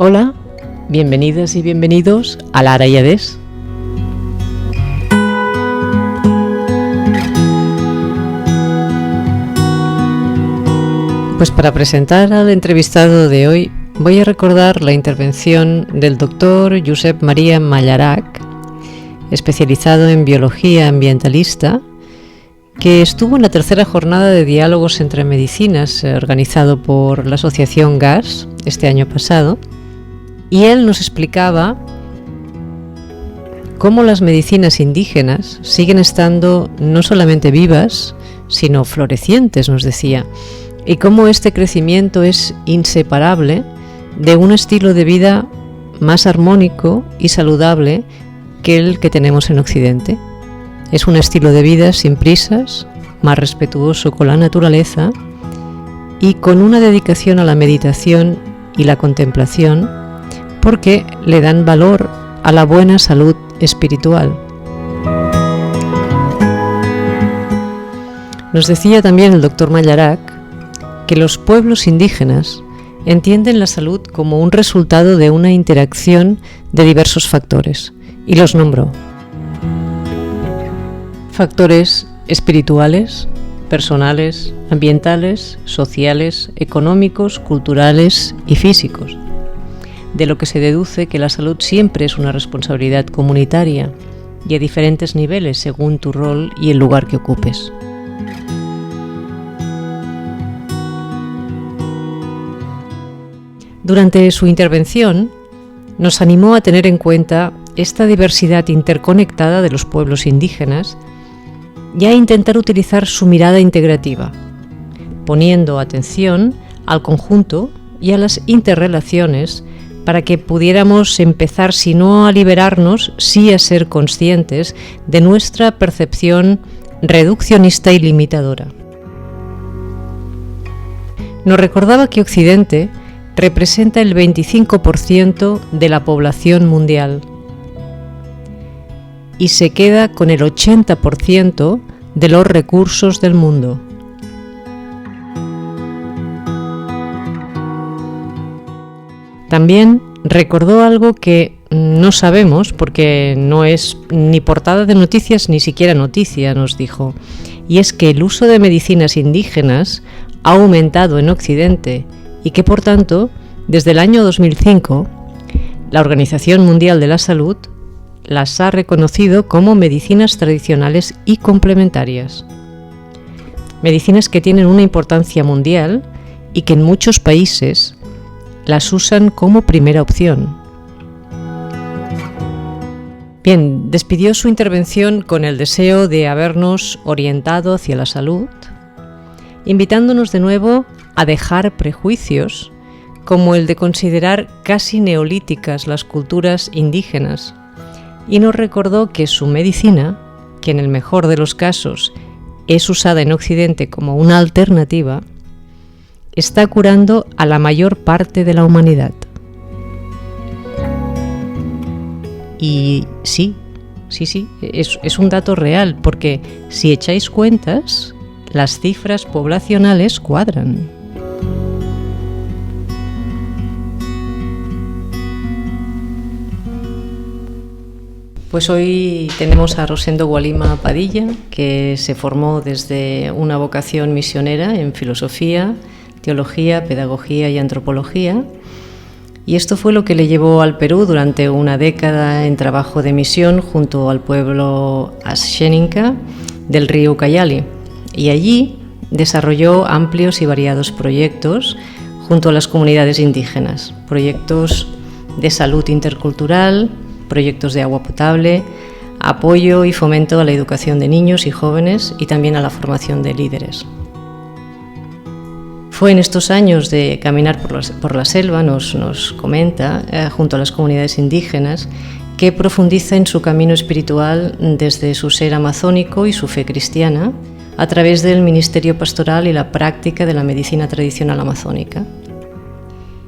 Hola, bienvenidas y bienvenidos a Lara y Ades. Pues para presentar al entrevistado de hoy voy a recordar la intervención del doctor Josep Maria Mallarac, especializado en biología ambientalista, que estuvo en la tercera jornada de diálogos entre medicinas organizado por la asociación GAS este año pasado, y él nos explicaba cómo las medicinas indígenas siguen estando no solamente vivas, sino florecientes, nos decía, y cómo este crecimiento es inseparable de un estilo de vida más armónico y saludable que el que tenemos en Occidente. Es un estilo de vida sin prisas, más respetuoso con la naturaleza y con una dedicación a la meditación y la contemplación, porque le dan valor a la buena salud espiritual. Nos decía también el doctor Mallarac que los pueblos indígenas entienden la salud como un resultado de una interacción de diversos factores, y los nombró. Factores espirituales, personales, ambientales, sociales, económicos, culturales y físicos, de lo que se deduce que la salud siempre es una responsabilidad comunitaria y a diferentes niveles según tu rol y el lugar que ocupes. Durante su intervención, nos animó a tener en cuenta esta diversidad interconectada de los pueblos indígenas y a intentar utilizar su mirada integrativa, poniendo atención al conjunto y a las interrelaciones para que pudiéramos empezar, si no a liberarnos, sí a ser conscientes de nuestra percepción reduccionista y limitadora. Nos recordaba que Occidente representa el 25% de la población mundial y se queda con el 80% de los recursos del mundo. También recordó algo que no sabemos porque no es ni portada de noticias ni siquiera noticia, nos dijo, y es que el uso de medicinas indígenas ha aumentado en Occidente y que, por tanto, desde el año 2005, la Organización Mundial de la Salud las ha reconocido como medicinas tradicionales y complementarias. Medicinas que tienen una importancia mundial y que en muchos países las usan como primera opción. Bien, despidió su intervención con el deseo de habernos orientado hacia la salud, invitándonos de nuevo a dejar prejuicios como el de considerar casi neolíticas las culturas indígenas, y nos recordó que su medicina, que en el mejor de los casos es usada en Occidente como una alternativa, está curando a la mayor parte de la humanidad. Y sí, es un dato real, porque si echáis cuentas, las cifras poblacionales cuadran. Pues hoy tenemos a Rosendo Gualima Padilla, que se formó desde una vocación misionera en filosofía, teología, pedagogía y antropología, y esto fue lo que le llevó al Perú durante una década en trabajo de misión junto al pueblo Asxéninca del río Ucayali, y allí desarrolló amplios y variados proyectos junto a las comunidades indígenas, proyectos de salud intercultural, proyectos de agua potable, apoyo y fomento a la educación de niños y jóvenes y también a la formación de líderes. Fue en estos años de caminar por la selva, nos comenta, junto a las comunidades indígenas, que profundiza en su camino espiritual desde su ser amazónico y su fe cristiana, a través del ministerio pastoral y la práctica de la medicina tradicional amazónica.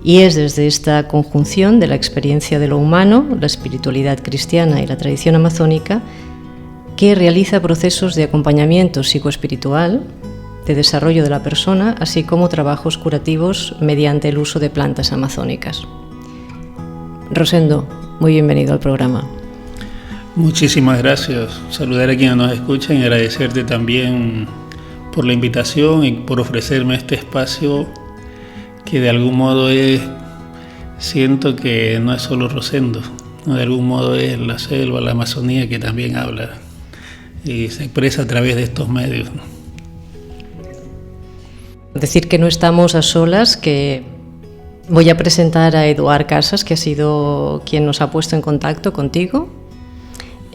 Y es desde esta conjunción de la experiencia de lo humano, la espiritualidad cristiana y la tradición amazónica, que realiza procesos de acompañamiento psicoespiritual, de desarrollo de la persona, así como trabajos curativos mediante el uso de plantas amazónicas. Rosendo, muy bienvenido al programa. Muchísimas gracias. Saludar a quienes nos escuchan y agradecerte también por la invitación y por ofrecerme este espacio que de algún modo siento que no es solo Rosendo, ¿no? De algún modo es la selva, la Amazonía que también habla y se expresa a través de estos medios. Decir que no estamos a solas, que voy a presentar a Eduard Casas, que ha sido quien nos ha puesto en contacto contigo.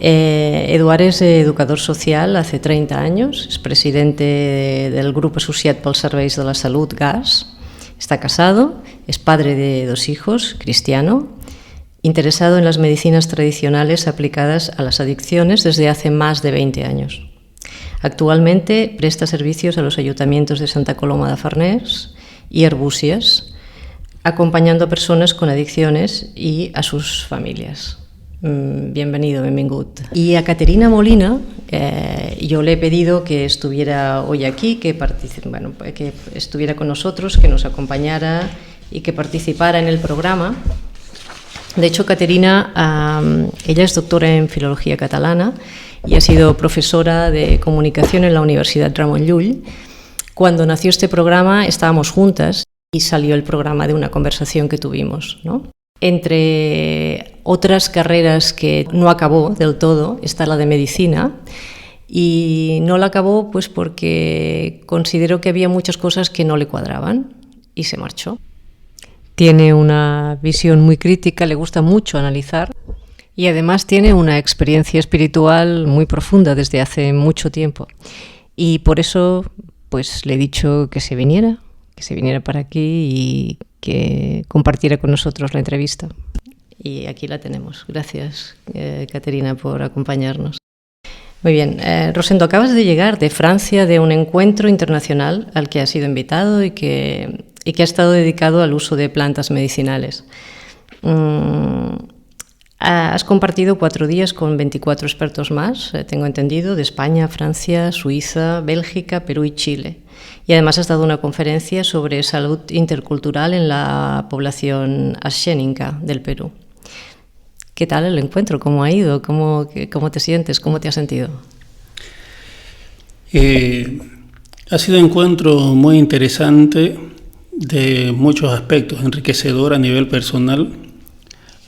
Eduard es educador social hace 30 años, es presidente del Grupo Associat pels Serveis de la Salut, GAS, está casado, es padre de 2 hijos, cristiano, interesado en las medicinas tradicionales aplicadas a las adicciones desde hace más de 20 años. Actualmente presta servicios a los ayuntamientos de Santa Coloma de Farners y Arbúcies, acompañando a personas con adicciones y a sus familias. Bienvenido, benvingut. Y a Caterina Molina, yo le he pedido que estuviera hoy aquí, que estuviera con nosotros, que nos acompañara y que participara en el programa. De hecho, Caterina, ella es doctora en Filología Catalana y ha sido profesora de comunicación en la Universidad Ramon Llull. Cuando nació este programa estábamos juntas y salió el programa de una conversación que tuvimos, ¿no? Entre otras carreras que no acabó del todo está la de medicina, y no la acabó pues porque consideró que había muchas cosas que no le cuadraban y se marchó. Tiene una visión muy crítica, le gusta mucho analizar y además tiene una experiencia espiritual muy profunda desde hace mucho tiempo, y por eso pues le he dicho que se viniera para aquí y que compartiera con nosotros la entrevista. Y aquí la tenemos. Gracias, Caterina, por acompañarnos. Muy bien. Rosendo, acabas de llegar de Francia, de un encuentro internacional al que has sido invitado y que ha estado dedicado al uso de plantas medicinales. Has compartido 4 días con 24 expertos más, tengo entendido, de España, Francia, Suiza, Bélgica, Perú y Chile. Y además has dado una conferencia sobre salud intercultural en la población ascénica del Perú. ¿Qué tal el encuentro? ¿Cómo ha ido? ¿Cómo te sientes? ¿Cómo te has sentido? Ha sido un encuentro muy interesante de muchos aspectos, enriquecedor a nivel personal.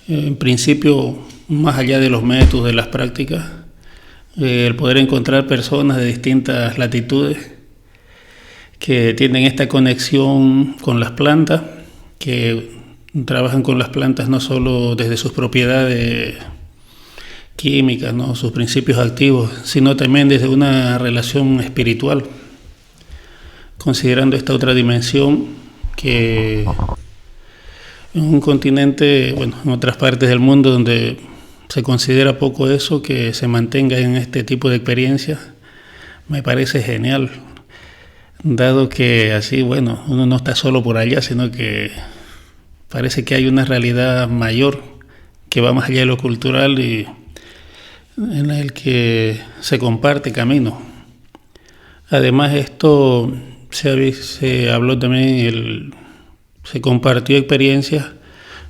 En principio, más allá de los métodos, de las prácticas, el poder encontrar personas de distintas latitudes que tienen esta conexión con las plantas, que trabajan con las plantas no solo desde sus propiedades químicas, ¿no?, sus principios activos, sino también desde una relación espiritual, considerando esta otra dimensión que en un continente, en otras partes del mundo donde se considera poco eso, que se mantenga en este tipo de experiencias, me parece genial. Dado que así, uno no está solo por allá, sino que parece que hay una realidad mayor que va más allá de lo cultural y en el que se comparte camino. Además, esto se habló también, se compartió experiencias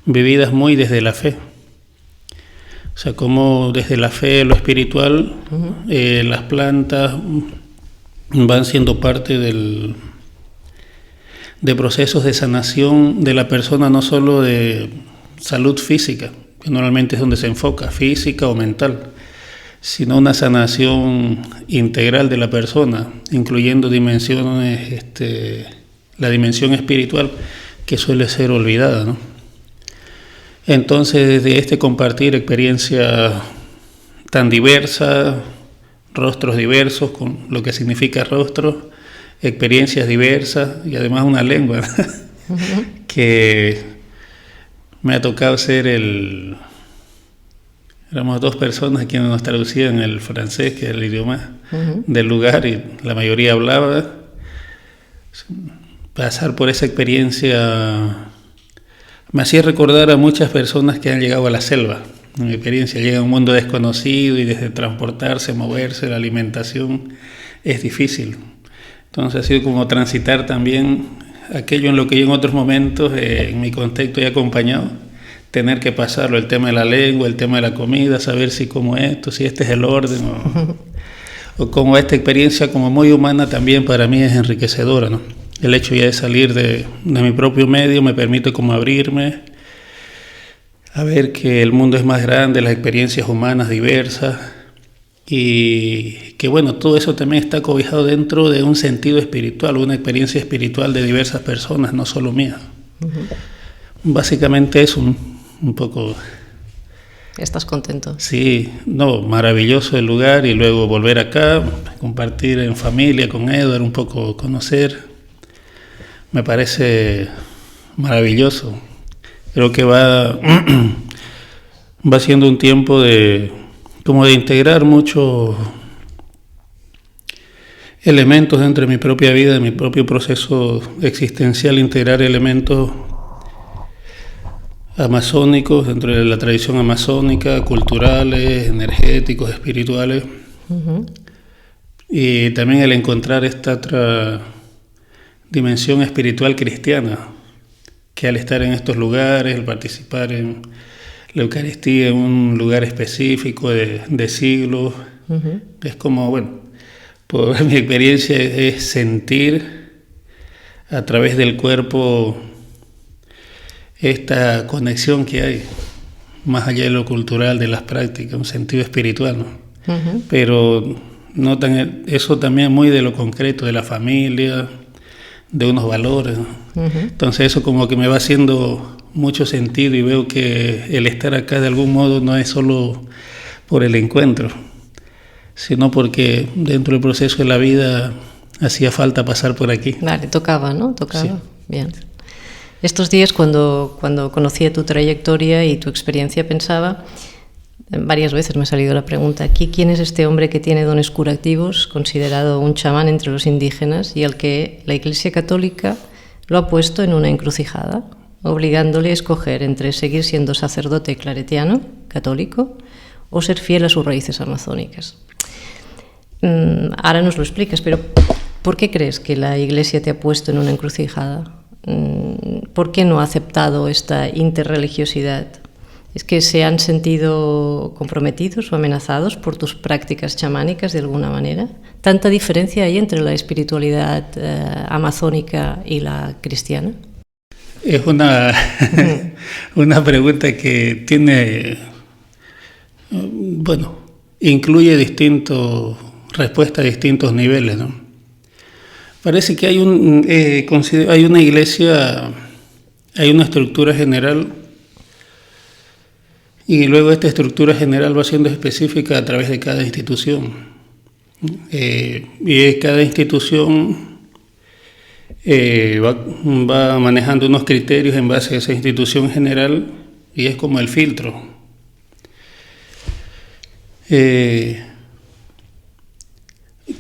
vividas muy desde la fe. O sea, como desde la fe, lo espiritual, las plantas van siendo parte de procesos de sanación de la persona, no solo de salud física, que normalmente es donde se enfoca, física o mental, sino una sanación integral de la persona, incluyendo dimensiones, la dimensión espiritual, que suele ser olvidada, ¿no? Entonces, de compartir experiencias tan diversas, rostros diversos, con lo que significa rostro, experiencias diversas y además una lengua que me ha tocado ser éramos 2 personas quienes nos traducían el francés, que es el idioma del lugar, y la mayoría hablaba. Pasar por esa experiencia me hacía recordar a muchas personas que han llegado a la selva. En mi experiencia, llega a un mundo desconocido y desde transportarse, moverse, la alimentación es difícil. Entonces ha sido como transitar también aquello en lo que yo en otros momentos, en mi contexto, he acompañado, tener que pasarlo, el tema de la lengua, el tema de la comida, saber si como esto, si este es el orden, o como esta experiencia como muy humana también para mí es enriquecedora, ¿no? El hecho ya de salir de mi propio medio me permite como abrirme a ver que el mundo es más grande, las experiencias humanas diversas, y que bueno, todo eso también está cobijado dentro de un sentido espiritual, una experiencia espiritual de diversas personas, no solo mía. Básicamente es un poco... ¿Estás contento? Sí, no, maravilloso el lugar, y luego volver acá, compartir en familia con Edward, un poco conocer, me parece maravilloso. Creo que va siendo un tiempo de integrar muchos elementos dentro de mi propia vida, de mi propio proceso existencial, integrar elementos amazónicos dentro de la tradición amazónica, culturales, energéticos, espirituales, y también el encontrar esta otra dimensión espiritual cristiana, que al estar en estos lugares, al participar en la Eucaristía en un lugar específico de siglos, es como, bueno, por mi experiencia es sentir a través del cuerpo esta conexión que hay, más allá de lo cultural, de las prácticas, un sentido espiritual, ¿no? Pero no tan, eso también muy de lo concreto, de la familia, de unos valores, ¿no? Entonces eso como que me va haciendo mucho sentido, y veo que el estar acá de algún modo no es solo por el encuentro, sino porque dentro del proceso de la vida hacía falta pasar por aquí. Vale, tocaba, ¿no? Tocaba, sí. Bien. Estos días cuando conocía tu trayectoria y tu experiencia pensaba, varias veces me ha salido la pregunta, ¿quién es este hombre que tiene dones curativos, considerado un chamán entre los indígenas, y al que la Iglesia Católica lo ha puesto en una encrucijada, obligándole a escoger entre seguir siendo sacerdote claretiano, católico, o ser fiel a sus raíces amazónicas? Ahora nos lo explicas, pero ¿por qué crees que la Iglesia te ha puesto en una encrucijada? ¿Por qué no ha aceptado esta interreligiosidad? ¿Es que se han sentido comprometidos o amenazados por tus prácticas chamánicas de alguna manera? ¿Tanta diferencia hay entre la espiritualidad amazónica y la cristiana? Es una pregunta que tiene, bueno, incluye respuestas a distintos niveles, ¿no? Parece que hay una iglesia, hay una estructura general, y luego esta estructura general va siendo específica a través de cada institución. Y cada institución va manejando unos criterios en base a esa institución general, y es como el filtro.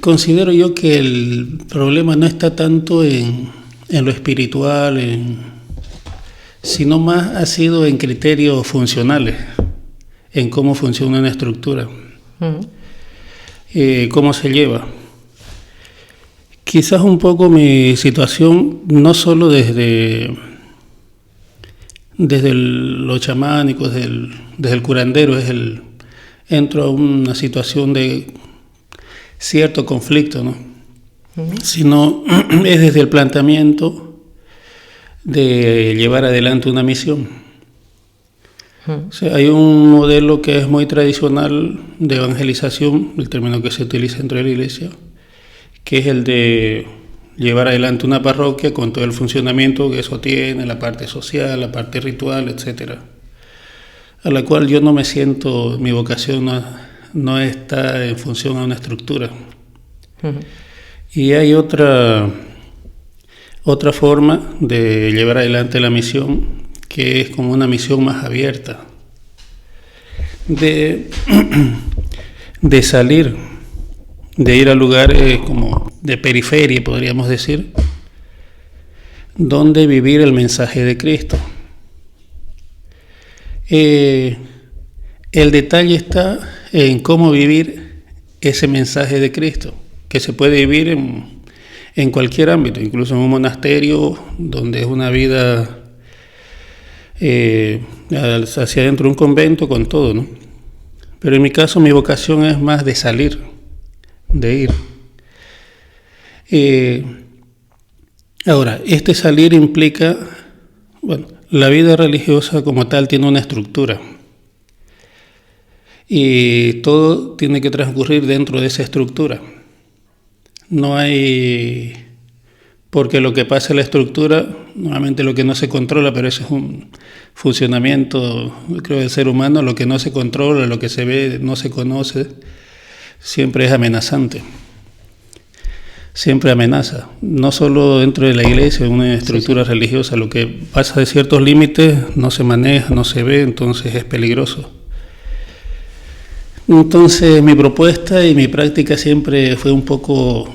Considero yo que el problema no está tanto en lo espiritual, sino más ha sido en criterios funcionales, en cómo funciona una estructura, cómo se lleva. Quizás un poco mi situación, no solo desde lo chamánico, desde el curandero, entro a una situación de cierto conflicto, ¿no? Sino es desde el planteamiento de llevar adelante una misión. O sea, hay un modelo que es muy tradicional de evangelización, el término que se utiliza dentro de la iglesia, que es el de llevar adelante una parroquia con todo el funcionamiento que eso tiene, la parte social, la parte ritual, etcétera, a la cual yo no me siento, mi vocación no está en función a una estructura. Y hay otra forma de llevar adelante la misión, que es como una misión más abierta, de salir, de ir a lugares como de periferia, podríamos decir, donde vivir el mensaje de Cristo. El detalle está en cómo vivir ese mensaje de Cristo, que se puede vivir en cualquier ámbito, incluso en un monasterio, donde es una vida hacia adentro de un convento con todo, ¿no? Pero en mi caso mi vocación es más de salir, de ir. Ahora, este salir implica, bueno, la vida religiosa como tal tiene una estructura y todo tiene que transcurrir dentro de esa estructura. No hay, porque lo que pasa en la estructura, normalmente lo que no se controla, pero eso es un funcionamiento, creo, del ser humano, lo que no se controla, lo que se ve, no se conoce, siempre es amenazante. Siempre amenaza, no solo dentro de la iglesia, en una estructura religiosa, lo que pasa de ciertos límites no se maneja, no se ve, entonces es peligroso. Entonces mi propuesta y mi práctica siempre fue un poco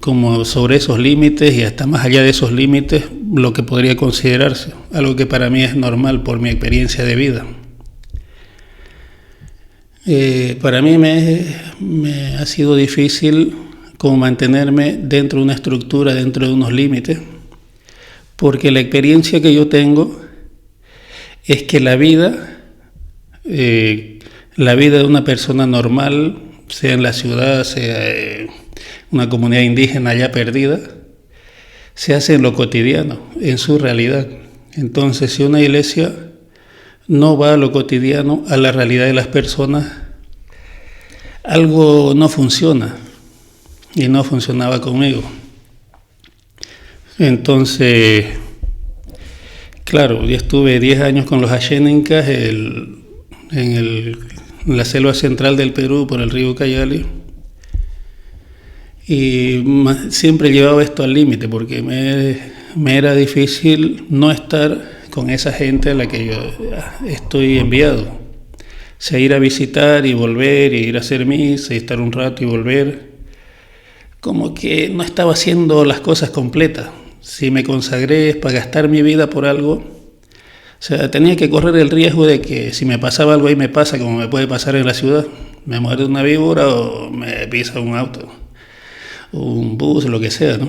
como sobre esos límites y hasta más allá de esos límites, lo que podría considerarse, algo que para mí es normal por mi experiencia de vida. Para mí me ha sido difícil como mantenerme dentro de una estructura, dentro de unos límites, porque la experiencia que yo tengo es que la vida de una persona normal, sea en la ciudad, sea una comunidad indígena ya perdida, se hace en lo cotidiano, en su realidad. Entonces, si una iglesia no va a lo cotidiano, a la realidad de las personas, algo no funciona. Y no funcionaba conmigo. Entonces, claro, yo estuve 10 años con los Ashéninkas en la selva central del Perú, por el río Ucayali, y siempre llevaba esto al límite, porque me era difícil no estar con esa gente a la que yo estoy enviado. O sea, ir a visitar y volver, y ir a hacer misa, y estar un rato y volver. Como que no estaba haciendo las cosas completas. Si me consagré es para gastar mi vida por algo, o sea, tenía que correr el riesgo de que si me pasaba algo ahí me pasa como me puede pasar en la ciudad, me muerde una víbora o me pisa un auto, un bus, lo que sea, ¿no?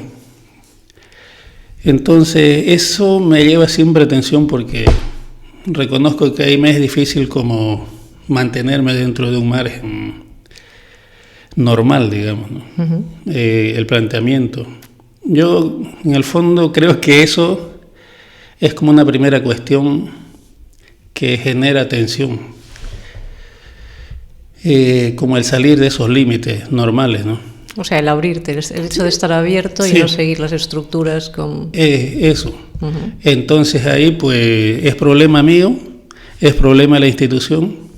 Entonces eso me lleva siempre atención porque reconozco que ahí me es difícil como mantenerme dentro de un margen normal, digamos, ¿no? Uh-huh. El planteamiento. Yo, en el fondo, creo que eso es como una primera cuestión que genera tensión, como el salir de esos límites normales, ¿no? O sea, el abrirte, el hecho de estar abierto y no seguir las estructuras con... Eso. Uh-huh. Entonces ahí, pues, es problema mío, es problema de la institución.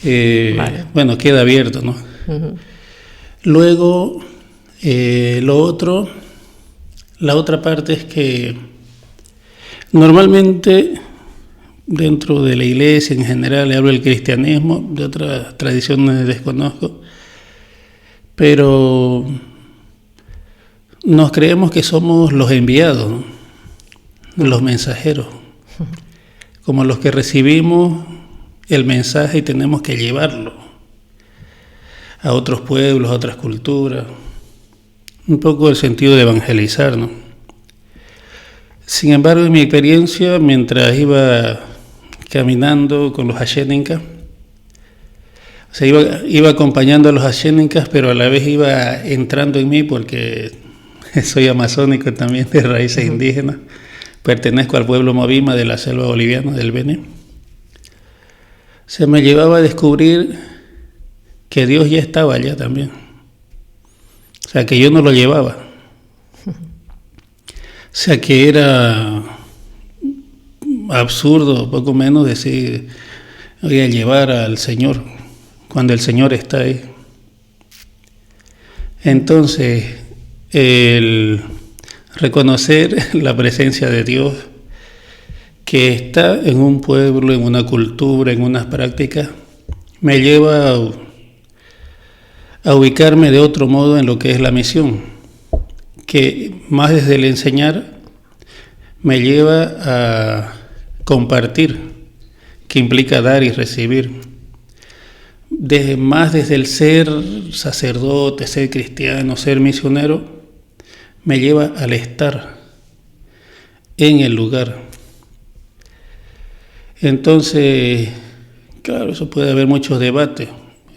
Vale. Bueno, queda abierto, ¿no? Uh-huh. Luego, la otra parte es que normalmente dentro de la iglesia en general, hablo del cristianismo, de otras tradiciones desconozco, pero nos creemos que somos los enviados, ¿no? Los mensajeros, como los que recibimos el mensaje y tenemos que llevarlo a otros pueblos, a otras culturas, un poco el sentido de evangelizar, ¿no? Sin embargo, en mi experiencia, mientras iba caminando con los Ashéninkas, o sea, iba acompañando a los Ashéninkas, pero a la vez iba entrando en mí porque soy amazónico también, de raíces indígenas, pertenezco al pueblo Movima de la selva boliviana del Beni. Se me llevaba a descubrir que Dios ya estaba allá también. O sea, que yo no lo llevaba. O sea, que era absurdo, poco menos, decir, voy a llevar al Señor, cuando el Señor está ahí. Entonces, el reconocer la presencia de Dios que está en un pueblo, en una cultura, en unas prácticas, me lleva a ubicarme de otro modo en lo que es la misión, que más desde el enseñar me lleva a compartir, que implica dar y recibir. Más desde el ser sacerdote, ser cristiano, ser misionero, me lleva al estar en el lugar. Entonces, claro, eso puede haber muchos debates.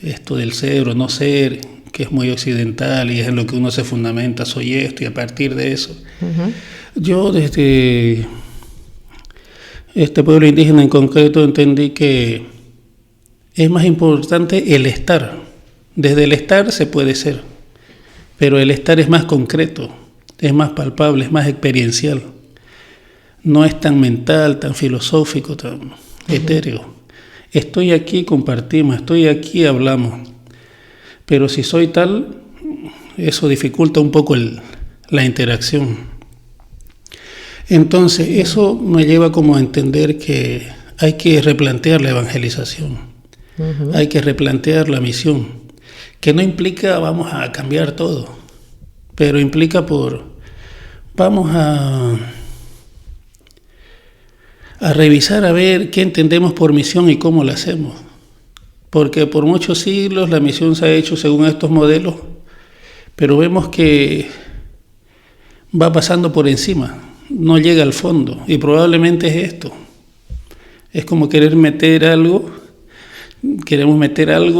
Esto del ser o no ser, que es muy occidental y es en lo que uno se fundamenta, soy esto, y a partir de eso. Yo desde este pueblo indígena en concreto entendí que es más importante el estar. Desde el estar se puede ser, pero el estar es más concreto, es más palpable, es más experiencial. No es tan mental, tan filosófico, tan etéreo. Estoy aquí, compartimos, estoy aquí, hablamos. Pero si soy tal, eso dificulta un poco la interacción. Entonces, eso me lleva como a entender que hay que replantear la evangelización, hay que replantear la misión, que no implica vamos a cambiar todo, pero implica vamos a revisar a ver qué entendemos por misión y cómo la hacemos. Porque por muchos siglos la misión se ha hecho según estos modelos, pero vemos que va pasando por encima, no llega al fondo, y probablemente es esto. Es como queremos meter algo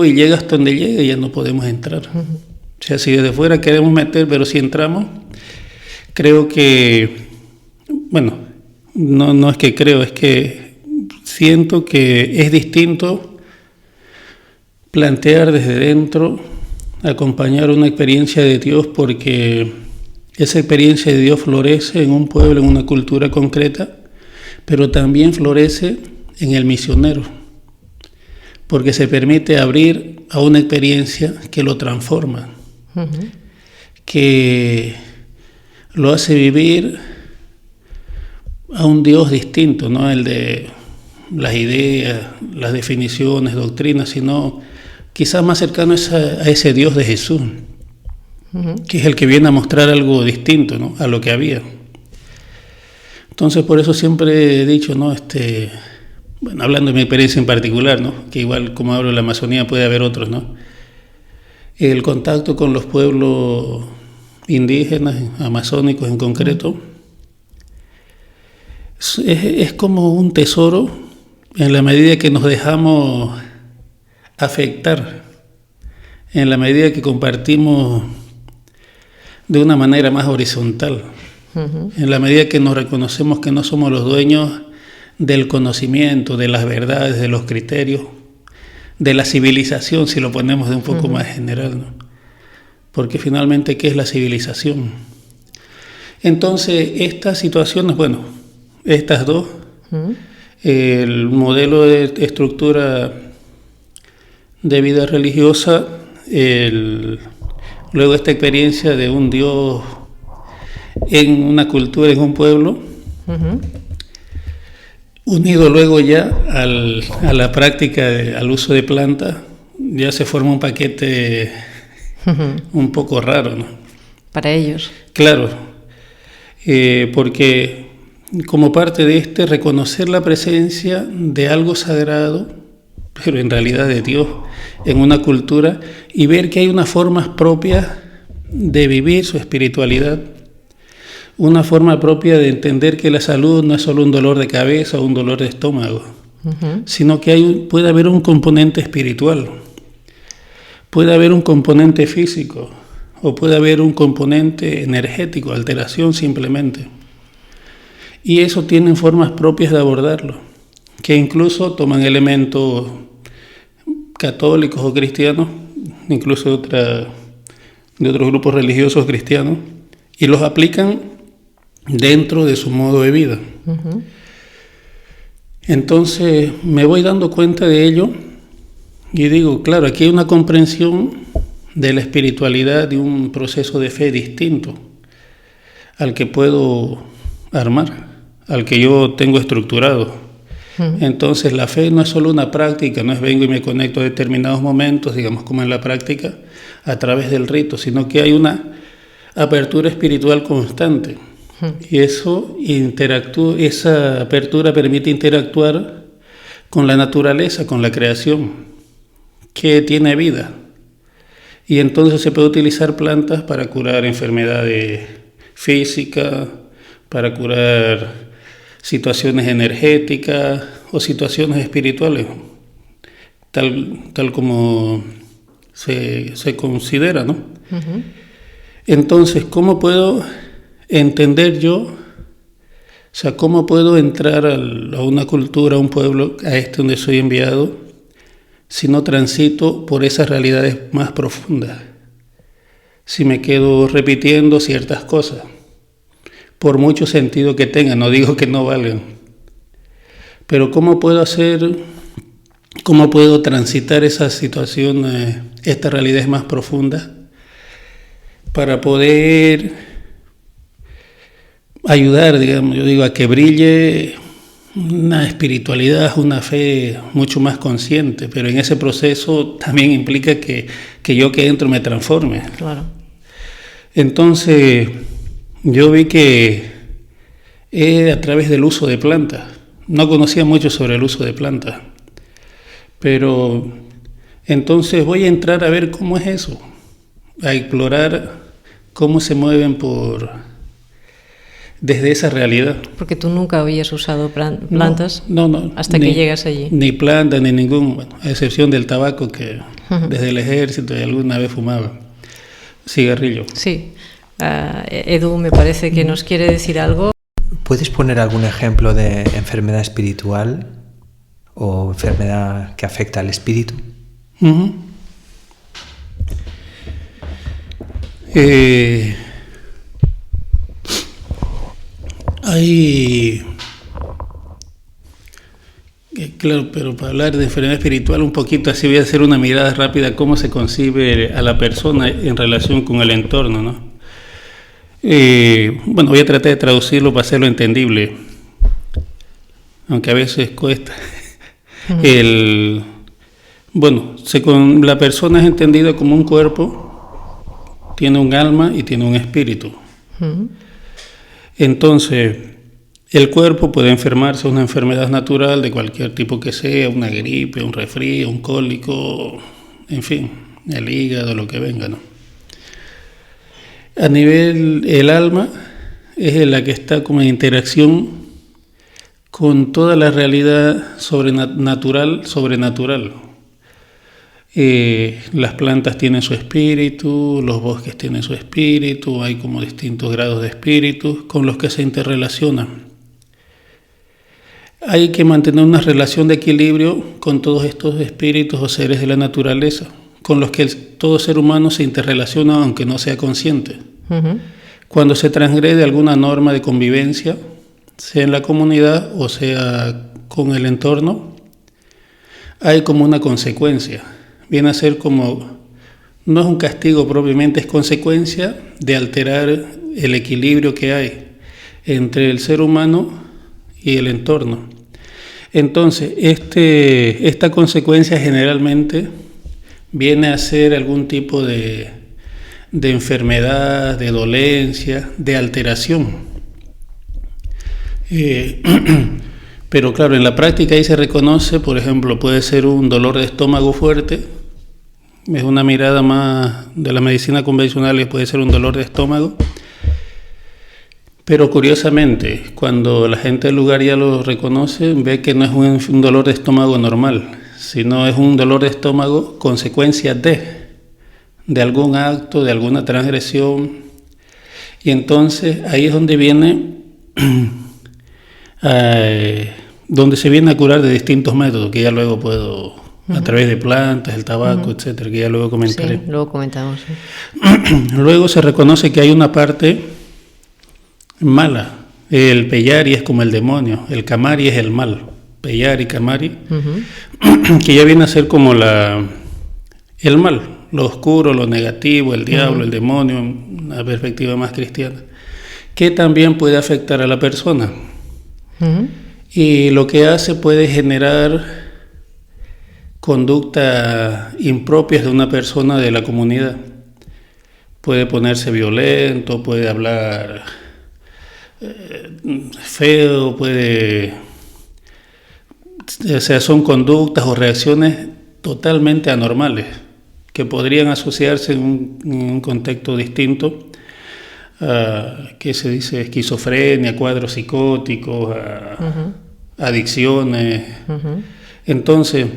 y llega hasta donde llega y ya no podemos entrar. O sea, si desde fuera queremos meter, pero si entramos, creo que, bueno, no es que creo, es que siento que es distinto plantear desde dentro, acompañar una experiencia de Dios, porque esa experiencia de Dios florece en un pueblo, en una cultura concreta, pero también florece en el misionero, porque se permite abrir a una experiencia que lo transforma, que lo hace vivir a un Dios distinto, no el de las ideas, las definiciones, doctrinas, sino quizás más cercano a ese Dios de Jesús, que es el que viene a mostrar algo distinto, ¿no?, a lo que había. Entonces, por eso siempre he dicho, ¿no?, bueno, hablando de mi experiencia en particular, ¿no?, que igual como hablo de la Amazonía puede haber otros, ¿no?, el contacto con los pueblos indígenas, amazónicos en concreto, es como un tesoro en la medida que nos dejamos afectar, en la medida que compartimos de una manera más horizontal, en la medida que nos reconocemos que no somos los dueños del conocimiento, de las verdades, de los criterios, de la civilización, si lo ponemos de un poco más general, ¿no? Porque finalmente, ¿qué es la civilización? Entonces, estas situaciones, bueno, estas dos, el modelo de estructura de vida religiosa, luego esta experiencia de un Dios en una cultura, en un pueblo, unido luego ya a la práctica, al uso de plantas, ya se forma un paquete un poco raro, ¿no? Para ellos. Claro, porque como parte de reconocer la presencia de algo sagrado, pero en realidad de Dios, en una cultura, y ver que hay unas formas propias de vivir su espiritualidad, una forma propia de entender que la salud no es solo un dolor de cabeza o un dolor de estómago, sino que puede haber un componente espiritual, puede haber un componente físico, o puede haber un componente energético, alteración simplemente. Y eso tienen formas propias de abordarlo, que incluso toman elementos católicos o cristianos, incluso de otros grupos religiosos cristianos, y los aplican dentro de su modo de vida. Entonces me voy dando cuenta de ello y digo, claro, aquí hay una comprensión de la espiritualidad, de un proceso de fe distinto al que puedo armar, al que yo tengo estructurado. Entonces la fe no es solo una práctica, no es vengo y me conecto a determinados momentos, digamos como en la práctica, a través del rito, sino que hay una apertura espiritual constante. Y esa apertura permite interactuar con la naturaleza, con la creación, que tiene vida. Y entonces se puede utilizar plantas para curar enfermedades físicas, para curar situaciones energéticas o situaciones espirituales, tal como se considera, ¿no? Uh-huh. Entonces, ¿cómo puedo entender yo? O sea, ¿cómo puedo entrar a una cultura, a un pueblo, a donde soy enviado, si no transito por esas realidades más profundas? Si me quedo repitiendo ciertas cosas, por mucho sentido que tengan, no digo que no valgan, pero ¿cómo puedo transitar esas situaciones, estas realidades más profundas, para poder ayudar, digamos, yo digo, a que brille una espiritualidad, una fe mucho más consciente, pero en ese proceso también implica que yo que entro me transforme. Claro. Entonces, yo vi que a través del uso de plantas. No conocía mucho sobre el uso de plantas, pero entonces voy a entrar a ver cómo es eso, a explorar cómo se mueven desde esa realidad. Porque tú nunca habías usado plantas no, hasta que llegas allí. Ni plantas, ni ningún, bueno, a excepción del tabaco que desde el ejército y alguna vez fumaba, cigarrillo. Sí. Edu, me parece que nos quiere decir algo. ¿Puedes poner algún ejemplo de enfermedad espiritual o enfermedad que afecta al espíritu? Uh-huh. Claro, pero para hablar de enfermedad espiritual un poquito así voy a hacer una mirada rápida cómo se concibe a la persona en relación con el entorno, ¿no? Bueno, voy a tratar de traducirlo para hacerlo entendible, aunque a veces cuesta. Uh-huh. La persona es entendida como un cuerpo, tiene un alma y tiene un espíritu. Uh-huh. Entonces, el cuerpo puede enfermarse, una enfermedad natural de cualquier tipo que sea, una gripe, un resfrío, un cólico, en fin, el hígado, lo que venga, ¿no? A nivel, el alma es la que está como en interacción con toda la realidad sobrenatural. Las plantas tienen su espíritu, los bosques tienen su espíritu, hay como distintos grados de espíritus con los que se interrelacionan. Hay que mantener una relación de equilibrio con todos estos espíritus o seres de la naturaleza, con los que todo ser humano se interrelaciona aunque no sea consciente. Uh-huh. Cuando se transgrede alguna norma de convivencia, sea en la comunidad o sea con el entorno, hay como una consecuencia. Viene a ser como, no es un castigo propiamente, es consecuencia de alterar el equilibrio que hay entre el ser humano y el entorno. Entonces, esta consecuencia generalmente viene a ser algún tipo de enfermedad, de dolencia, de alteración. Pero claro, en la práctica ahí se reconoce, por ejemplo, puede ser un dolor de estómago fuerte, es una mirada más de la medicina convencional y puede ser un dolor de estómago. Pero curiosamente, cuando la gente del lugar ya lo reconoce, ve que no es un dolor de estómago normal, sino es un dolor de estómago consecuencia de algún acto, de alguna transgresión. Y entonces ahí es donde viene, donde se viene a curar de distintos métodos, que ya luego puedo, a través de plantas, el tabaco, etcétera, que ya luego comentaré. Sí, luego comentamos. Sí. Luego se reconoce que hay una parte mala. El peyari es como el demonio, el kamari es el mal, peyari, kamari, que ya viene a ser como el mal, lo oscuro, lo negativo, el diablo, el demonio, una perspectiva más cristiana, que también puede afectar a la persona. Y lo que hace puede generar conductas impropias de una persona de la comunidad. Puede ponerse violento, puede hablar feo, o sea, son conductas o reacciones totalmente anormales que podrían asociarse en un contexto distinto a, ¿qué se dice? Esquizofrenia, cuadros psicóticos, adicciones. Uh-huh. Entonces,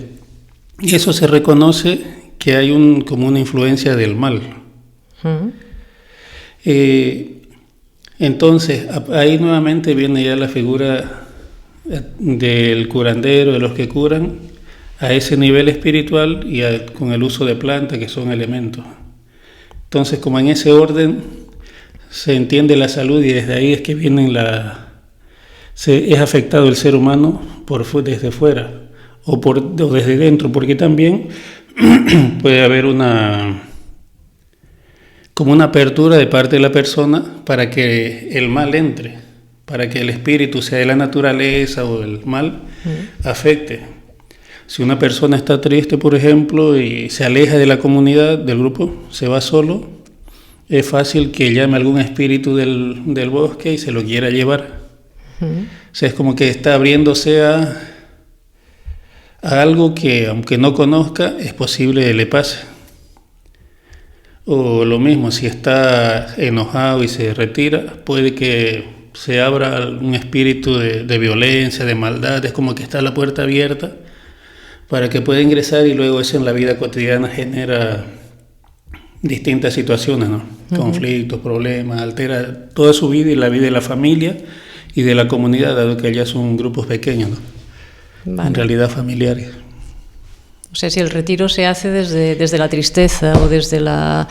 eso se reconoce que hay como una influencia del mal. Uh-huh. Entonces, ahí nuevamente viene ya la figura del curandero, de los que curan, a ese nivel espiritual y con el uso de plantas, que son elementos. Entonces, como en ese orden se entiende la salud, y desde ahí es que vienen es afectado el ser humano desde fuera o desde dentro, porque también puede haber como una apertura de parte de la persona para que el mal entre, para que el espíritu, sea de la naturaleza o el mal, afecte. Si una persona está triste, por ejemplo, y se aleja de la comunidad, del grupo, se va solo, es fácil que llame a algún espíritu del bosque y se lo quiera llevar. O sea, es como que está abriéndose a algo que, aunque no conozca, es posible que le pase. O lo mismo, si está enojado y se retira, puede que se abra un espíritu de violencia, de maldad. Es como que está la puerta abierta para que pueda ingresar, y luego eso en la vida cotidiana genera distintas situaciones, ¿no? Uh-huh. Conflictos, problemas, altera toda su vida y la vida de la familia y de la comunidad, dado que allá son grupos pequeños, ¿no? Vale. En realidad familiares. O sea, si el retiro se hace desde la tristeza o desde la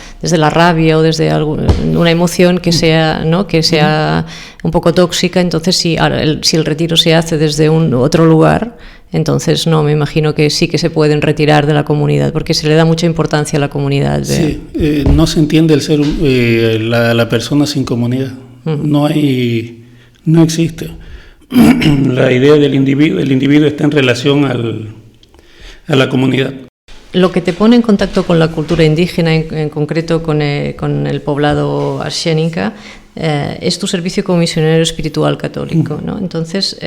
rabia o desde una emoción que sea, ¿no?, que sea un poco tóxica, entonces si el retiro se hace desde otro lugar, entonces no, me imagino que sí que se pueden retirar de la comunidad, porque se le da mucha importancia a la comunidad. Sí, no se entiende la persona sin comunidad. Uh-huh. No existe. La idea del individuo, el individuo está en relación a la comunidad. Lo que te pone en contacto con la cultura indígena, en concreto con el poblado Ashénica, es tu servicio como misionero espiritual católico, ¿no? Entonces,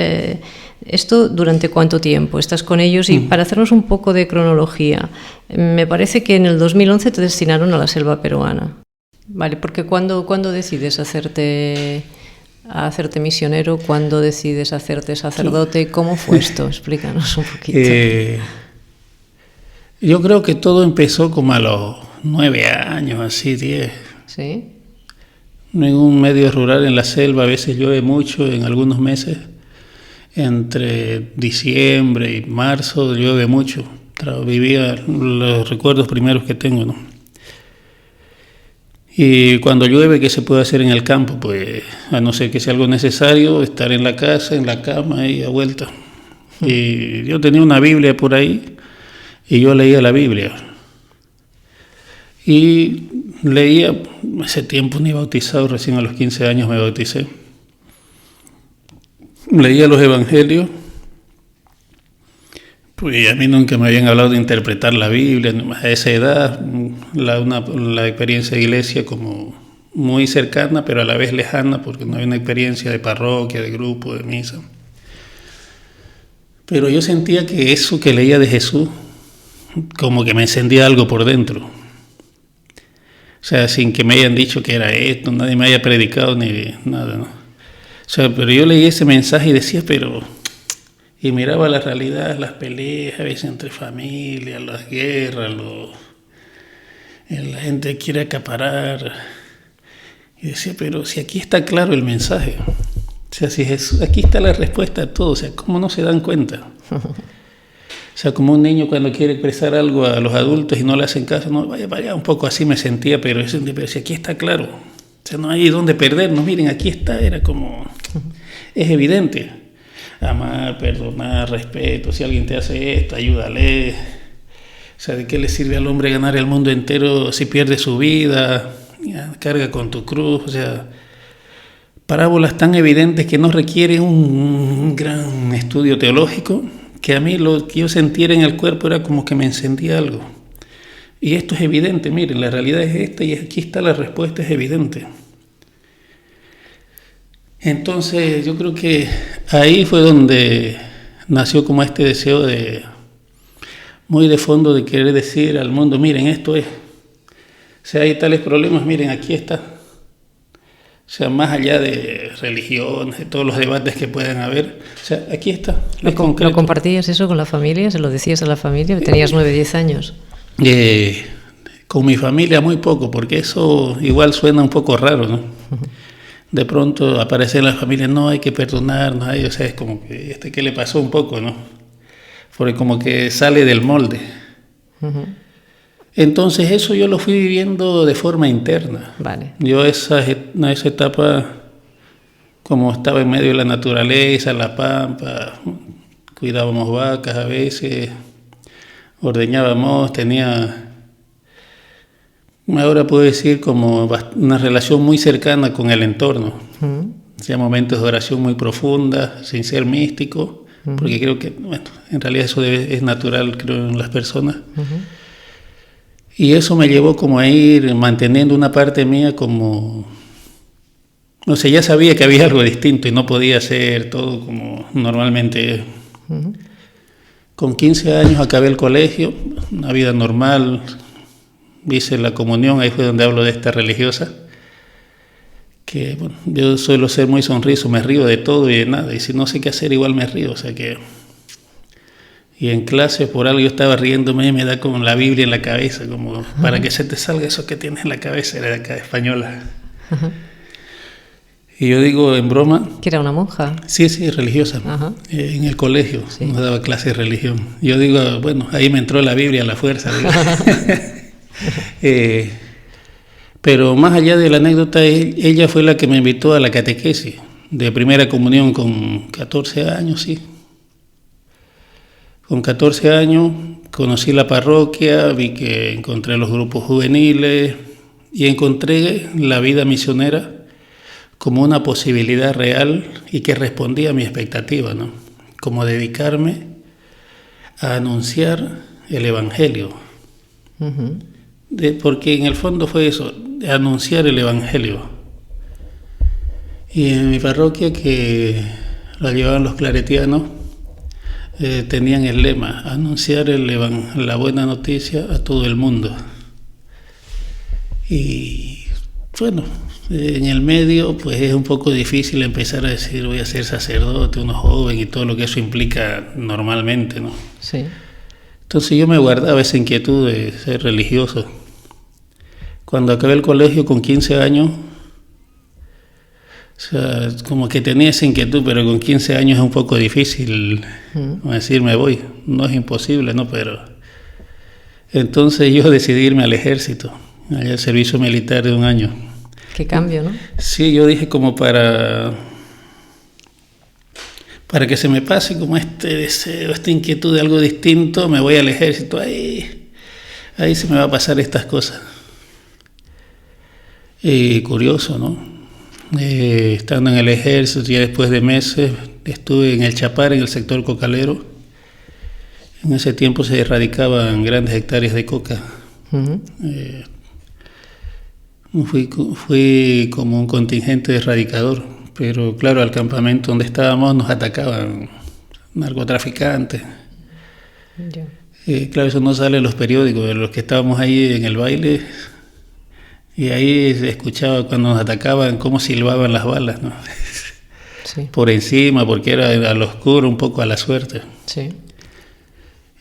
¿esto durante cuánto tiempo estás con ellos? Y para hacernos un poco de cronología, me parece que en el 2011 te destinaron a la selva peruana, ¿vale? Porque ¿cuándo decides hacerte misionero? ¿Cuándo decides hacerte sacerdote? ¿Cómo fue esto? Explícanos un poquito. Yo creo que todo empezó como a los 9 años, así 10. ¿Sí? En un medio rural en la selva, a veces llueve mucho, en algunos meses, entre diciembre y marzo llueve mucho. Vivía los recuerdos primeros que tengo, ¿no? Y cuando llueve, ¿qué se puede hacer en el campo? Pues, a no ser que sea algo necesario, estar en la casa, en la cama y a vuelta. Y yo tenía una Biblia por ahí, y yo leía la Biblia. Y leía, ese tiempo ni bautizado, recién a los 15 años me bauticé. Leía los evangelios. Pues a mí nunca me habían hablado de interpretar la Biblia. A esa edad, la experiencia de iglesia como muy cercana, pero a la vez lejana, porque no había una experiencia de parroquia, de grupo, de misa. Pero yo sentía que eso que leía de Jesús, como que me encendía algo por dentro. O sea, sin que me hayan dicho que era esto, nadie me haya predicado ni nada, ¿no? O sea, pero yo leí ese mensaje y decía, y miraba la realidad, las peleas, a veces entre familias, las guerras, la gente quiere acaparar. Y decía, pero si aquí está claro el mensaje. O sea, si Jesús, aquí está la respuesta a todo. O sea, ¿cómo no se dan cuenta? O sea, como un niño cuando quiere expresar algo a los adultos y no le hacen caso, no, vaya, un poco así me sentía, pero si aquí está claro. O sea, no hay dónde perdernos, miren, aquí está, era como, es evidente. Amar, perdonar, respeto, si alguien te hace esto, ayúdale. O sea, ¿de qué le sirve al hombre ganar el mundo entero si pierde su vida? Ya, carga con tu cruz, o sea, parábolas tan evidentes que no requieren un gran estudio teológico, que a mí lo que yo sentía en el cuerpo era como que me encendía algo. Y esto es evidente, miren, la realidad es esta y aquí está la respuesta, es evidente. Entonces yo creo que ahí fue donde nació como este deseo muy de fondo de querer decir al mundo, miren, esto es. O sea, hay tales problemas, miren, aquí está. sea, más allá de religión, de todos los debates que puedan haber, o sea, aquí está. ¿Lo compartías eso con la familia? ¿Se lo decías a la familia? Tenías 9, 10 años. Con mi familia muy poco, porque eso igual suena un poco raro, ¿no? De pronto aparece en la familia, no, hay que perdonar, no hay, o sea, es como que, ¿qué le pasó un poco, no? Porque como que sale del molde. Entonces eso yo lo fui viviendo de forma interna. Vale. Yo esa etapa, como estaba en medio de la naturaleza, la pampa, cuidábamos vacas a veces, ordeñábamos, tenía, ahora puedo decir, como una relación muy cercana con el entorno. Hacía momentos de oración muy profunda, sin ser místico, porque creo que, bueno, en realidad eso es natural, creo, en las personas. Y eso me llevó como a ir manteniendo una parte mía como, no sé, ya sabía que había algo distinto y no podía hacer todo como normalmente. Con 15 años acabé el colegio, una vida normal, hice la comunión, ahí fue donde hablo de esta religiosa, que bueno, yo suelo ser muy sonriso, me río de todo y de nada, y si no sé qué hacer igual me río, o sea que... Y en clase por algo yo estaba riéndome y me da como la Biblia en la cabeza, como para que se te salga eso que tienes en la cabeza, era de acá, española. Y yo digo en broma... ¿Que era una monja? Sí, religiosa, en el colegio, nos daba clase de religión. Yo digo, bueno, ahí me entró la Biblia a la fuerza. Pero más allá de la anécdota, ella fue la que me invitó a la catequesis de primera comunión con 14 años, sí. Con 14 años conocí la parroquia, vi que encontré los grupos juveniles y encontré la vida misionera como una posibilidad real y que respondía a mi expectativa, ¿no? Como dedicarme a anunciar el Evangelio. Porque en el fondo fue eso, anunciar el Evangelio. Y en mi parroquia, que la llevaban los claretianos, tenían el lema, anunciar la buena noticia a todo el mundo. Y bueno, en el medio pues es un poco difícil empezar a decir voy a ser sacerdote, uno joven y todo lo que eso implica normalmente, ¿no? Sí. Entonces yo me guardaba esa inquietud de ser religioso. Cuando acabé el colegio con 15 años, o sea, como que tenía esa inquietud, pero con 15 años es un poco difícil decir me voy. No es imposible, ¿no? Pero entonces yo decidí irme al ejército, al servicio militar de 1 año. Qué cambio, ¿no? Sí, yo dije como para que se me pase como este deseo, esta inquietud de algo distinto, me voy al ejército, ahí se me va a pasar estas cosas. Y curioso, ¿no? Estando en el ejército, ya después de meses, estuve en el Chapar, en el sector cocalero. En ese tiempo se erradicaban grandes hectáreas de coca. Fui como un contingente erradicador, pero claro, al campamento donde estábamos nos atacaban narcotraficantes. Claro, eso no sale en los periódicos, de los que estábamos ahí en el baile. Y ahí se escuchaba cuando nos atacaban cómo silbaban las balas, ¿no? Sí. Por encima, porque era al oscuro, un poco a la suerte. Sí.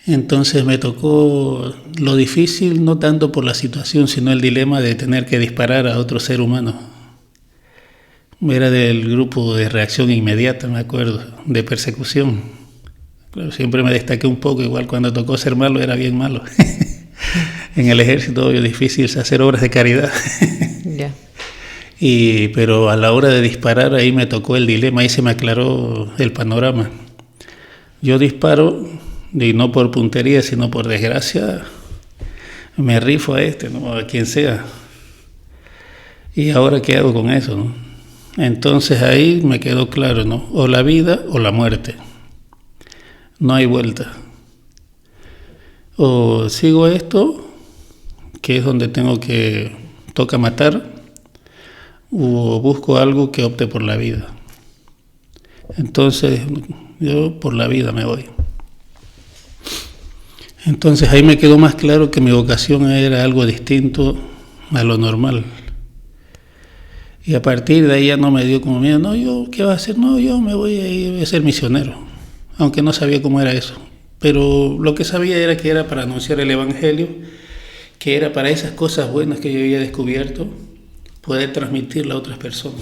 Entonces me tocó lo difícil, no tanto por la situación, sino el dilema de tener que disparar a otro ser humano. Era del grupo de reacción inmediata, me acuerdo, de persecución. Claro, siempre me destaqué un poco, igual cuando tocó ser malo, era bien malo. En el ejército es difícil hacer obras de caridad. Pero a la hora de disparar ahí me tocó el dilema, ahí se me aclaró el panorama. Yo disparo, y no por puntería, sino por desgracia, me rifo a ¿no? A quien sea. ¿Y ahora qué hago con eso, no? Entonces ahí me quedó claro, ¿no? O la vida o la muerte. No hay vuelta. O sigo esto, que es donde toca matar, o busco algo que opte por la vida. Entonces yo por la vida me voy. Entonces ahí me quedó más claro que mi vocación era algo distinto a lo normal. Y a partir de ahí ya no me dio como miedo, no, yo, ¿qué va a hacer? No, yo me voy a ir a ser misionero, aunque no sabía cómo era eso. Pero lo que sabía era que era para anunciar el Evangelio, que era para esas cosas buenas que yo había descubierto, poder transmitirla a otras personas.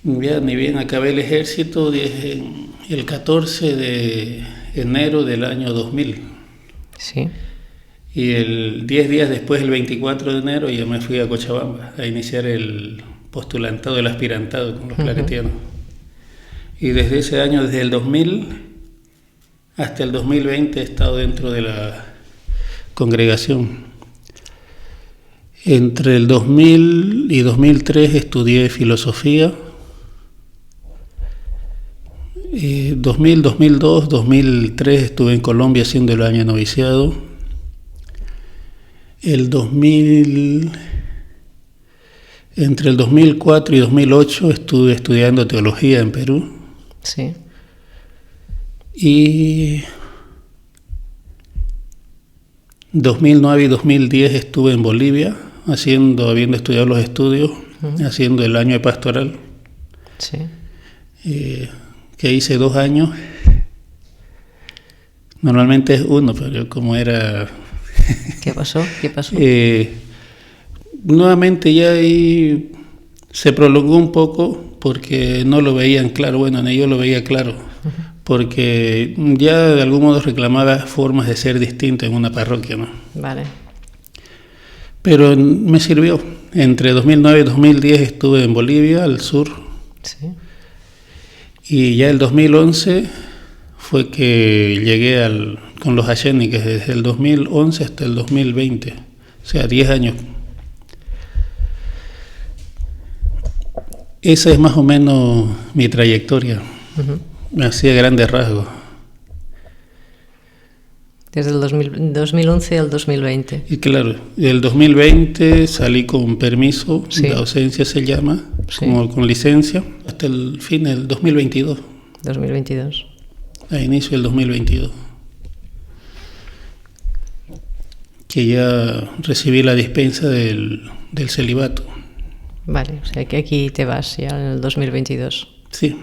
Ya ni bien acabé el ejército el 14 de enero del año 2000. Sí. Y 10 días después, el 24 de enero, ya me fui a Cochabamba a iniciar el postulantado, el aspirantado con los claretianos. Y desde ese año, desde el 2000 hasta el 2020, he estado dentro de la congregación. Entre el 2000 y 2003 estudié filosofía. 2000, 2002, 2003 estuve en Colombia haciendo el año noviciado. Entre el 2004 y 2008 estuve estudiando teología en Perú. Sí. Y 2009 y 2010 estuve en Bolivia, habiendo estudiado los estudios, haciendo el año de pastoral. Sí. Que hice 2 años. Normalmente es 1, pero como era... ¿Qué pasó? Nuevamente ya ahí se prolongó un poco porque no lo veían claro. Bueno, ni yo lo veía claro, porque ya de algún modo reclamaba formas de ser distinto en una parroquia, ¿no? Vale. Pero me sirvió. Entre 2009 y 2010 estuve en Bolivia, al sur. Sí. Y ya el 2011 fue que llegué con los Ayéniques, desde el 2011 hasta el 2020, o sea, 10 años. Esa es más o menos mi trayectoria, así a grandes rasgos. Desde el 2011 al 2020. Y claro, el 2020 salí con permiso, Sí. de ausencia se llama, Sí. como con licencia, hasta el fin del 2022. 2022. A inicio del 2022. Que ya recibí la dispensa del celibato. Vale, o sea que aquí te vas ya en el 2022. Sí.